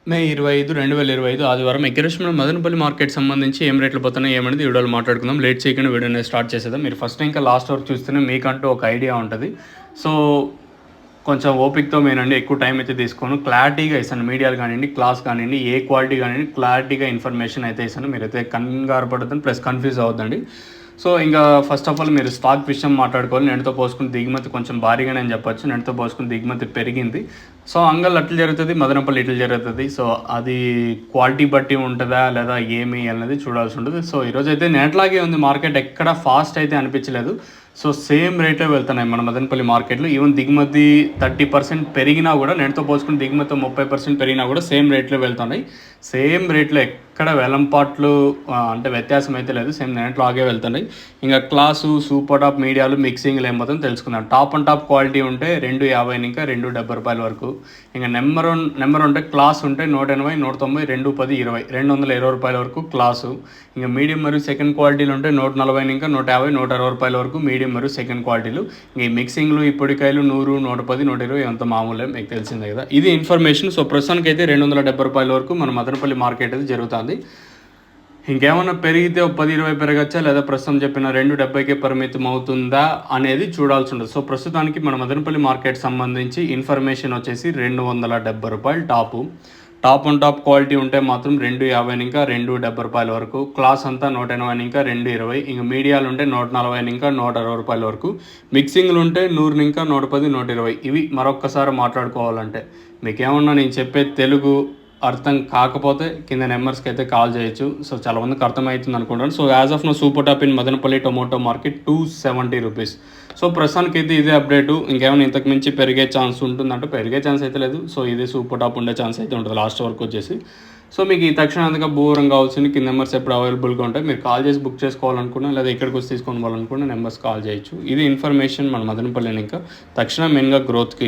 మే 25, 2025 ఆదివారం ఎగ్గరేషన్ మదనపల్లి మార్కెట్ సంబంధించి ఏం రేట్లు పోతున్నాయి ఏమనేది వీడియోలో మాట్లాడుకుందాం. లేట్ చేయకుండా వీడియోని స్టార్ట్ చేసేద్దాం. మీరు ఫస్ట్ ఇంకా లాస్ట్ వరకు చూస్తేనే మీకంటూ ఒక ఐడియా ఉంటుంది. సో కొంచెం ఓపికతో మీనండి, ఎక్కువ టైం అయితే తీసుకోను, క్లారిటీగా ఇస్తాను. మీడియాలు కానివ్వండి, క్లాస్ కానివ్వండి, ఏ క్వాలిటీ కానివ్వండి, క్లారిటీగా ఇన్ఫర్మేషన్ అయితే ఇస్తాను. మీరైతే కంగారు పడద్దని ప్లస్ కన్ఫ్యూజ్ అవ్వద్దండి. సో ఇంకా ఫస్ట్ ఆఫ్ ఆల్ మీరు స్టాక్ విషయం మాట్లాడుకోవాలి. నెలతో పోసుకుని దిగుమతి కొంచెం భారీగానే అని చెప్పొచ్చు. నెలతో పోసుకుని దిగుమతి పెరిగింది. సో అంగల్ అట్లా జరుగుతుంది, మదనపల్లి ఇట్లా జరుగుతుంది. సో అది క్వాలిటీ బట్టి ఉంటుందా లేదా ఏమి అనేది చూడాల్సి ఉంటుంది. సో ఈరోజు అయితే నెట్లాగే ఉంది మార్కెట్, ఎక్కడ ఫాస్ట్ అయితే అనిపించలేదు. సో సేమ్ రేట్లో వెళ్తున్నాయి మన మదనపల్లి మార్కెట్లో. ఈవెన్ దిగుమతి 30% పెరిగినా కూడా, నెలతో పోసుకుని దిగుమతి 30% పెరిగినా కూడా సేమ్ రేట్లో వెళ్తున్నాయి. సేమ్ రేట్లో ఎక్కడ వెలంపాట్లు అంటే వ్యత్యాసం అయితే లేదు, సేమ్ నెట్లో ఆగే వెళ్తున్నాయి. ఇంకా క్లాసు, సూపర్ టాప్, మీడియాలు, మిక్సింగ్లు ఏమవుతుందో తెలుసుకుందాం. టాప్ అండ్ టాప్ క్వాలిటీ ఉంటే 250 ఇంకా 270 రూపాయల వరకు. ఇంకా నెంబర్ ఉంటే క్లాస్ ఉంటే 180, 190, 210, 20, 220 రూపాయల వరకు క్లాసు. ఇంకా మీడియం మరియు సెకండ్ క్వాలిటీలు ఉంటే 140 ఇంకా 150, 160 రూపాయల వరకు మీడియం మరియు సెకండ్ క్వాలిటీలు. ఇంక ఈ మిక్సింగ్లు, ఈ పొడికాయలు 100, 110, 120 అంత మామూలే, మీకు తెలిసిందే కదా. ఇది ఇన్ఫర్మేషన్. సో ప్రస్తుతానికి అయితే 270 రూపాయల వరకు మన మదనపల్లి మార్కెట్ అయితే జరుగుతుంది. ఇంకేమన్నా పెరిగితే 10-20 పెరగచ్చా, లేదా ప్రస్తుతం చెప్పిన 270కే పరిమితం అవుతుందా అనేది చూడాల్సి ఉంటుంది. సో ప్రస్తుతానికి మన మదనపల్లి మార్కెట్ సంబంధించి ఇన్ఫర్మేషన్ వచ్చేసి 270 రూపాయలు టాప్ అండ్ టాప్ క్వాలిటీ ఉంటే మాత్రం 250 ఇంకా 270 రూపాయల వరకు. క్లాస్ అంతా 180 ఇంకా 220. ఇంకా మీడియాలు ఉంటే 140 ఇంకా 160 రూపాయల వరకు. మిక్సింగ్లు ఉంటే 100 ఇంకా 110, 120. ఇవి మరొక్కసారి మాట్లాడుకోవాలంటే మీకేమన్నా నేను చెప్పే తెలుగు అర్థం కాకపోతే కింద నెంబర్స్కి అయితే కాల్ చేయొచ్చు. సో చాలా మందికి అర్థమవుతుంది అనుకుంటాను. So as of now super top in Madanapalle tomato market 270 rupees. So ప్రస్తుతానికి అయితే ఇదే అప్డేటు. ఇంకేమైనా ఇంతకు మించి పెరిగే ఛాన్స్ ఉంటుందంటే పెరిగే ఛాన్స్ అయితే లేదు. సో ఇదే సూపర్ టాప్ ఉండే ఛాన్స్ అయితే ఉంటుంది లాస్ట్ వరకు వచ్చేసి. సో మీకు ఈ తక్షణంగా బూరం కావాల్సింది కింద నెంబర్స్ ఎప్పుడు అవైలబుల్గా ఉంటాయి. మీరు కాల్ చేసి బుక్ చేసుకోవాలనుకున్నా లేదా ఇక్కడికి వచ్చి తీసుకొని పోవాలనుకున్నా నెంబర్స్ కాల్ చేయొచ్చు. ఇది ఇన్ఫర్మేషన్ మన మదనపల్లిని ఇంకా తక్షణ మెయిన్గా గ్రోత్కి